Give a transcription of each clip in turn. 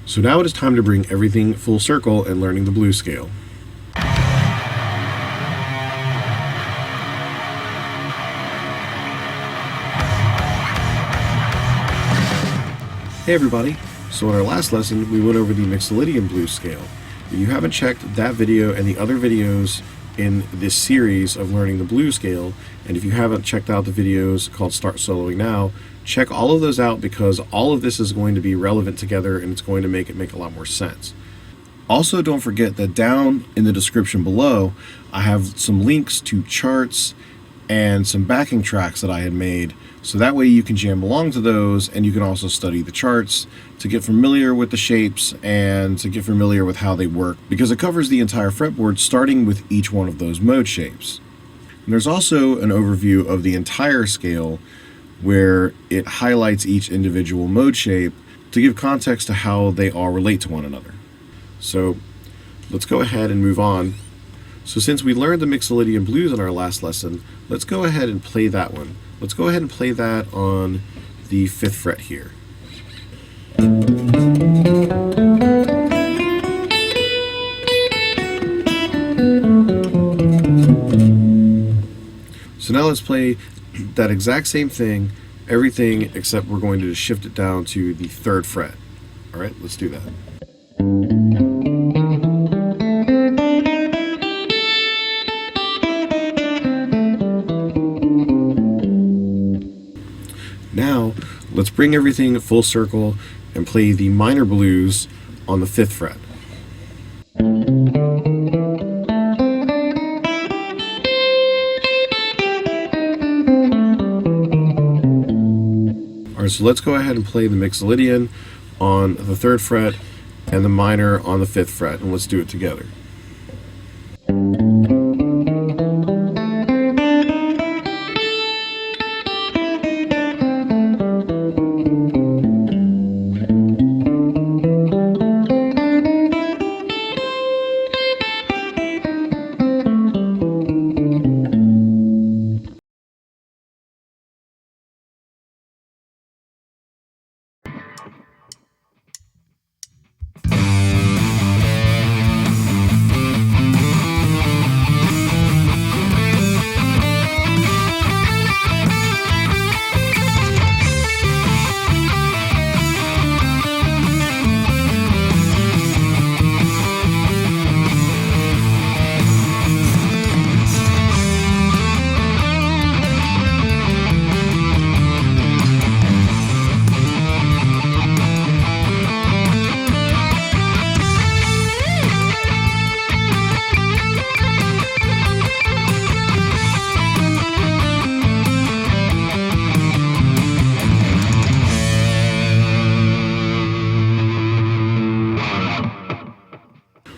So now it is time to bring everything full circle and learning the blues scale. Hey everybody, so in our last lesson we went over the Mixolydian Blues scale. If you haven't checked that video and the other videos in this series of learning the blues scale, and if you haven't checked out the videos called Start Soloing Now, check all of those out because all of this is going to be relevant together and it's going to make it make a lot more sense. Also, don't forget that down in the description below I have some links to charts and some backing tracks that I had made, so that way you can jam along to those and you can also study the charts to get familiar with the shapes and to get familiar with how they work, because it covers the entire fretboard starting with each one of those mode shapes. And there's also an overview of the entire scale where it highlights each individual mode shape to give context to how they all relate to one another. So let's go ahead and move on. So since we learned the Mixolydian Blues in our last lesson, let's go ahead and play that one. Let's go ahead and play that on the 5th fret here. So now let's play that exact same thing, everything except we're going to shift it down to the 3rd fret. All right, let's do that. Now, let's bring everything full circle and play the minor blues on the 5th fret. Alright, so let's go ahead and play the Mixolydian on the 3rd fret and the minor on the 5th fret, and let's do it together.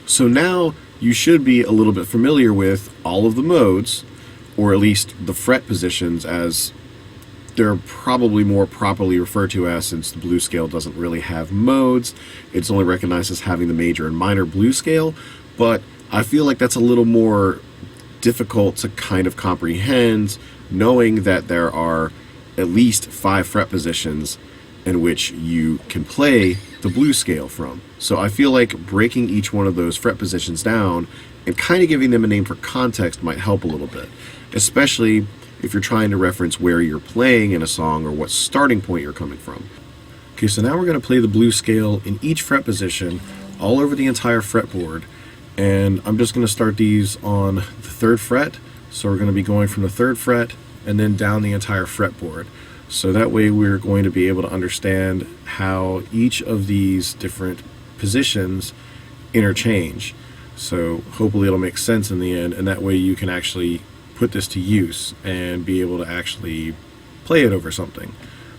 So now you should be a little bit familiar with all of the modes, or at least the fret positions, as they're probably more properly referred to as, since the blues scale doesn't really have modes. It's only recognized as having the major and minor blues scale, but I feel like that's a little more difficult to kind of comprehend, knowing that there are at least 5 fret positions in which you can play the blues scale from. So I feel like breaking each one of those fret positions down and kind of giving them a name for context might help a little bit, especially if you're trying to reference where you're playing in a song or what starting point you're coming from. Okay, so now we're going to play the blues scale in each fret position all over the entire fretboard, and I'm just going to start these on the 3rd fret. So we're going to be going from the 3rd fret and then down the entire fretboard. So that way we're going to be able to understand how each of these different positions interchange. So hopefully it'll make sense in the end, and that way you can actually put this to use and be able to actually play it over something.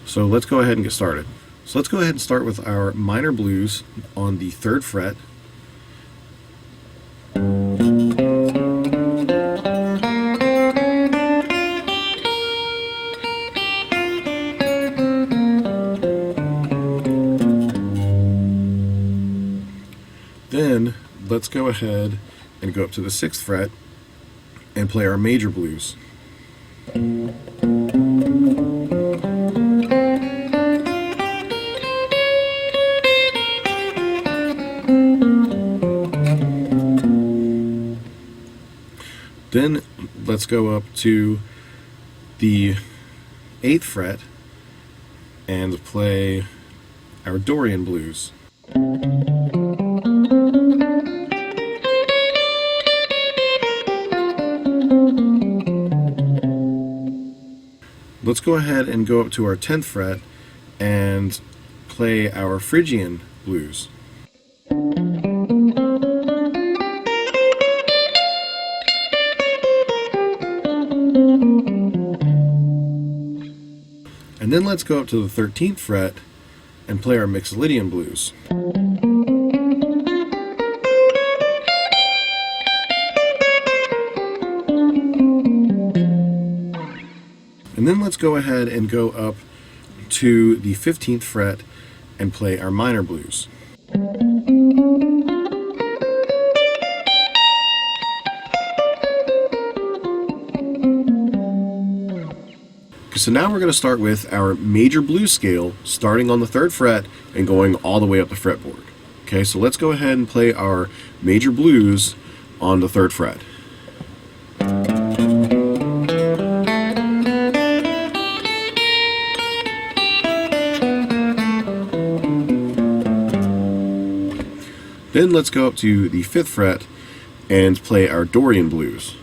So let's go ahead and get started. So let's go ahead and start with our minor blues on the 3rd fret. Then let's go ahead and go up to the 6th fret and play our major blues. Then let's go up to the 8th fret and play our Dorian Blues. Let's go ahead and go up to our 10th fret and play our Phrygian Blues. And then let's go up to the 13th fret and play our Mixolydian Blues. And then let's go ahead and go up to the 15th fret and play our minor blues. So now we're going to start with our major blues scale, starting on the 3rd fret and going all the way up the fretboard. Okay, so let's go ahead and play our major blues on the 3rd fret. Then let's go up to the 5th fret and play our Dorian Blues.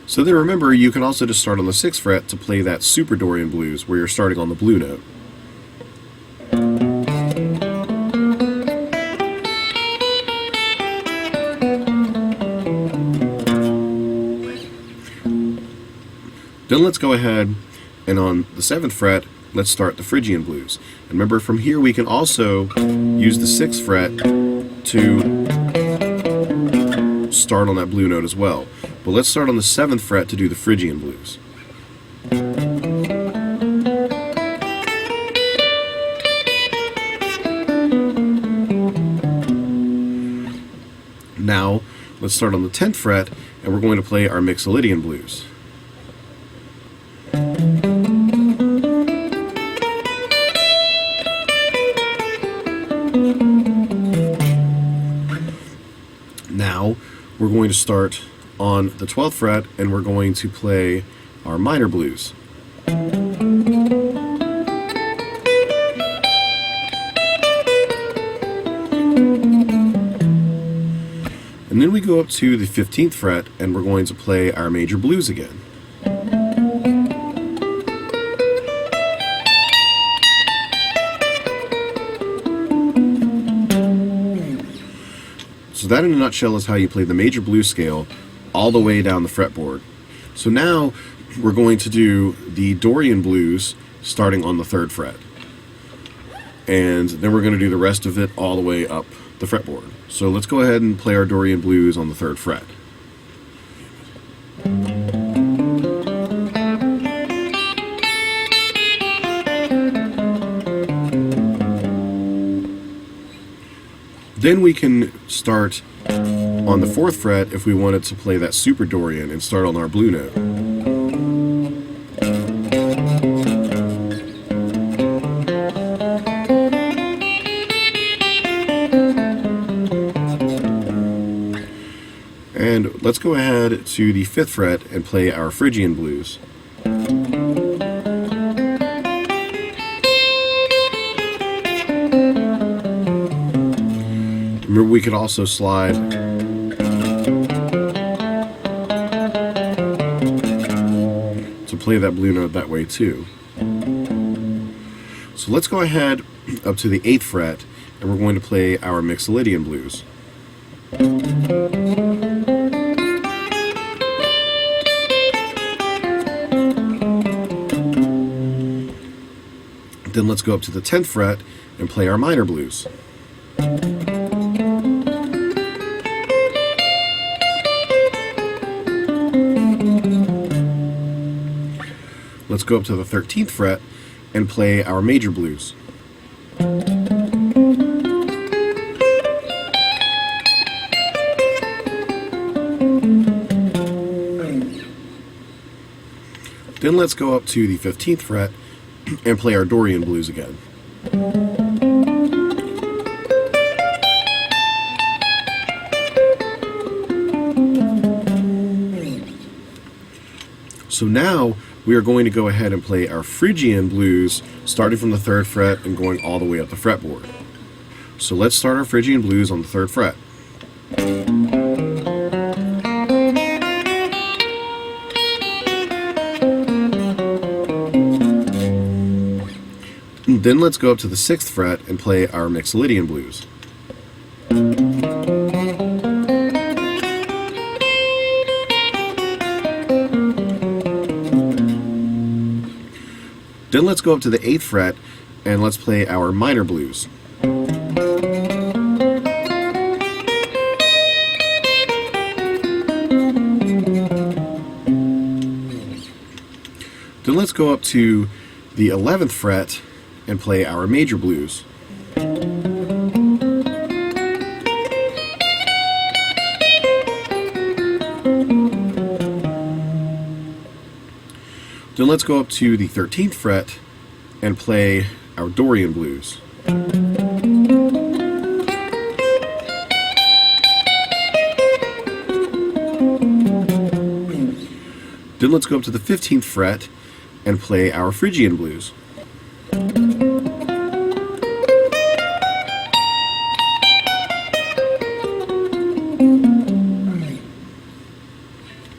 So then remember, you can also just start on the 6th fret to play that Superdorian Blues, where you're starting on the blue note. Then let's go ahead and on the 7th fret, let's start the Phrygian Blues. And remember, from here we can also use the 6th fret to start on that blue note as well. But let's start on the 7th fret to do the Phrygian Blues. Now, let's start on the 10th fret, and we're going to play our Mixolydian Blues. Now, we're going to start on the 12th fret, and we're going to play our minor blues. And then we go up to the 15th fret, and we're going to play our major blues again. So that in a nutshell is how you play the major blues scale all the way down the fretboard. So now we're going to do the Dorian Blues starting on the 3rd fret. And then we're going to do the rest of it all the way up the fretboard. So let's go ahead and play our Dorian Blues on the 3rd fret. Then we can start on the 4th fret if we wanted to play that Superdorian and start on our blue note. And let's go ahead to the 5th fret and play our Phrygian Blues. Remember, we could also slide to play that blue note that way too. So let's go ahead up to the 8th fret, and we're going to play our Mixolydian Blues. Then let's go up to the 10th fret and play our minor blues. Let's go up to the 13th fret and play our major blues. Then let's go up to the 15th fret and play our Dorian Blues again. So now we are going to go ahead and play our Phrygian Blues, starting from the 3rd fret and going all the way up the fretboard. So let's start our Phrygian Blues on the 3rd fret. And then let's go up to the 6th fret and play our Mixolydian Blues. Then let's go up to the 8th fret and let's play our minor blues. Then let's go up to the 11th fret and play our major blues. Then let's go up to the 13th fret and play our Dorian Blues. Then let's go up to the 15th fret and play our Phrygian Blues.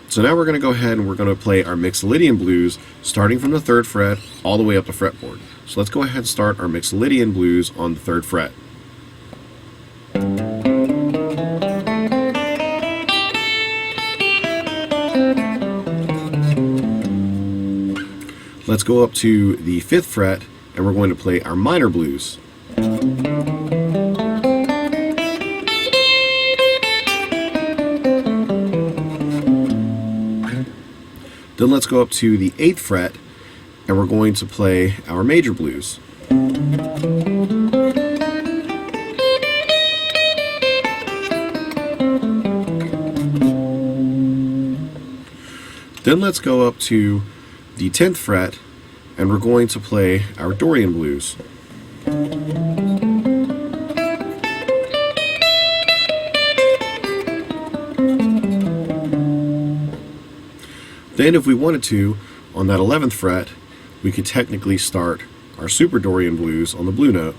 So now we're going to go ahead and we're going to play our Mixolydian Blues, starting from the 3rd fret all the way up the fretboard. So let's go ahead and start our Mixolydian Blues on the 3rd fret. Let's go up to the 5th fret and we're going to play our minor blues. Then let's go up to the 8th fret and we're going to play our major blues. Then let's go up to the 10th fret and we're going to play our Dorian Blues. Then if we wanted to, on that 11th fret, we could technically start our Superdorian Blues on the blue note.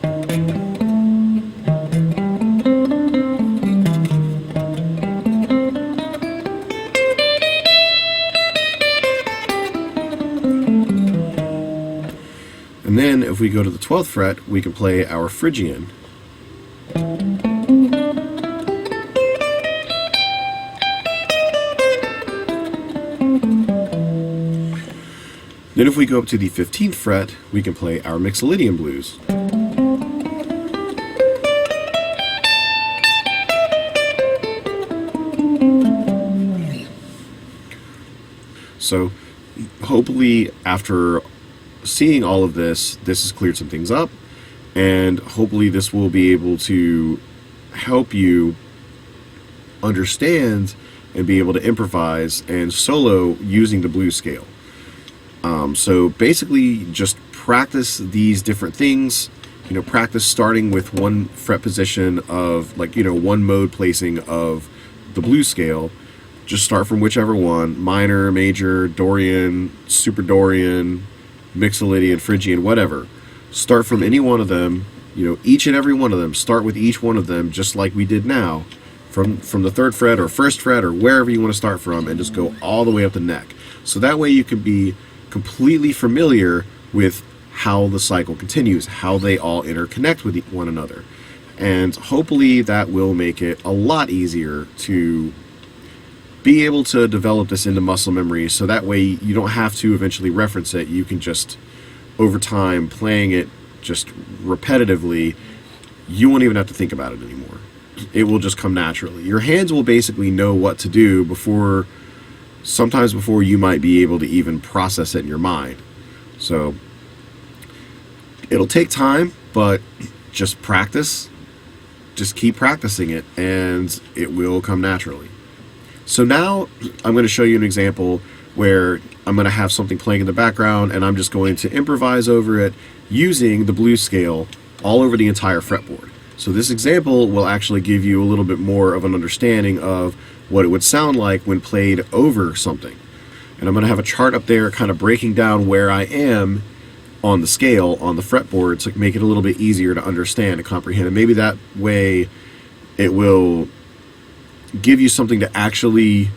And then if we go to the 12th fret, we can play our Phrygian. Then if we go up to the 15th fret, we can play our Mixolydian Blues. So hopefully after seeing all of this, this has cleared some things up, and hopefully this will be able to help you understand and be able to improvise and solo using the blues scale. So basically just practice these different things, practice starting with one fret position of one mode placing of the blues scale. Just start from whichever one, minor, major, Dorian, Superdorian, Mixolydian, Phrygian, whatever. Start from any one of them, each and every one of them. Start with each one of them just like we did now, from the 3rd fret or 1st fret or wherever you want to start from, and just go all the way up the neck. So that way you can be completely familiar with how the cycle continues, how they all interconnect with one another. And hopefully that will make it a lot easier to be able to develop this into muscle memory, so that way you don't have to eventually reference it. You can just, over time, playing it just repetitively, you won't even have to think about it anymore. It will just come naturally. Your hands will basically know what to do sometimes before you might be able to even process it in your mind. So it'll take time, but just practice. Just keep practicing it, and it will come naturally. So now I'm going to show you an example where I'm going to have something playing in the background and I'm just going to improvise over it using the blues scale all over the entire fretboard. So this example will actually give you a little bit more of an understanding of what it would sound like when played over something. And I'm going to have a chart up there kind of breaking down where I am on the scale on the fretboard to make it a little bit easier to understand and comprehend. And maybe that way it will give you something to actually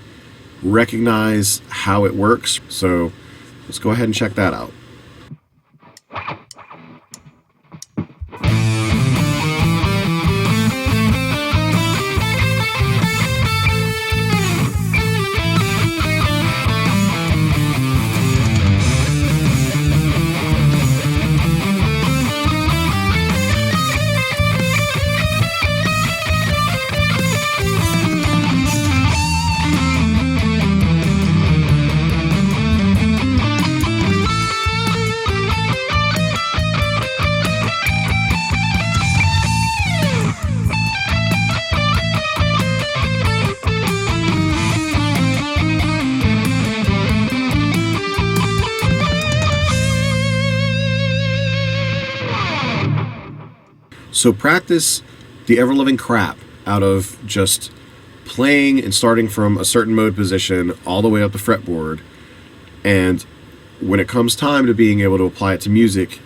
recognize how it works. So let's go ahead and check that out. So practice the ever-loving crap out of just playing and starting from a certain mode position all the way up the fretboard, and when it comes time to being able to apply it to music,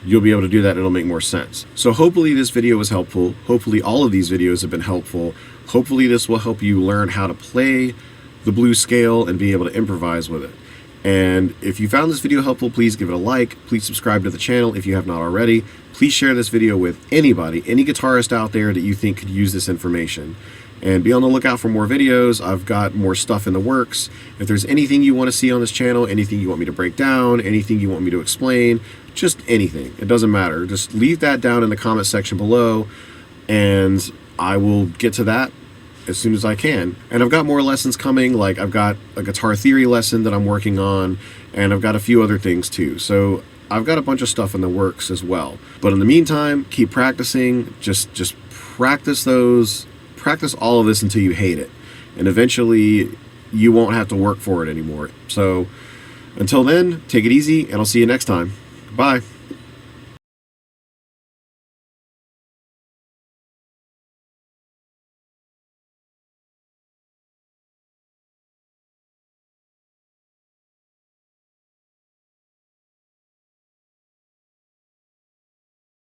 you'll be able to do that and it'll make more sense. So hopefully this video was helpful. Hopefully all of these videos have been helpful. Hopefully this will help you learn how to play the blues scale and be able to improvise with it. And if you found this video helpful, please give it a like. Please subscribe to the channel if you have not already. Please share this video with anybody, any guitarist out there that you think could use this information. And be on the lookout for more videos. I've got more stuff in the works. If there's anything you want to see on this channel, anything you want me to break down, anything you want me to explain, just anything, it doesn't matter. Just leave that down in the comment section below and I will get to that as soon as I can. And I've got more lessons coming, like I've got a guitar theory lesson that I'm working on, and I've got a few other things too. So I've got a bunch of stuff in the works as well. But in the meantime, keep practicing. Just practice all of this until you hate it. And eventually you won't have to work for it anymore. So until then, take it easy and I'll see you next time. Bye.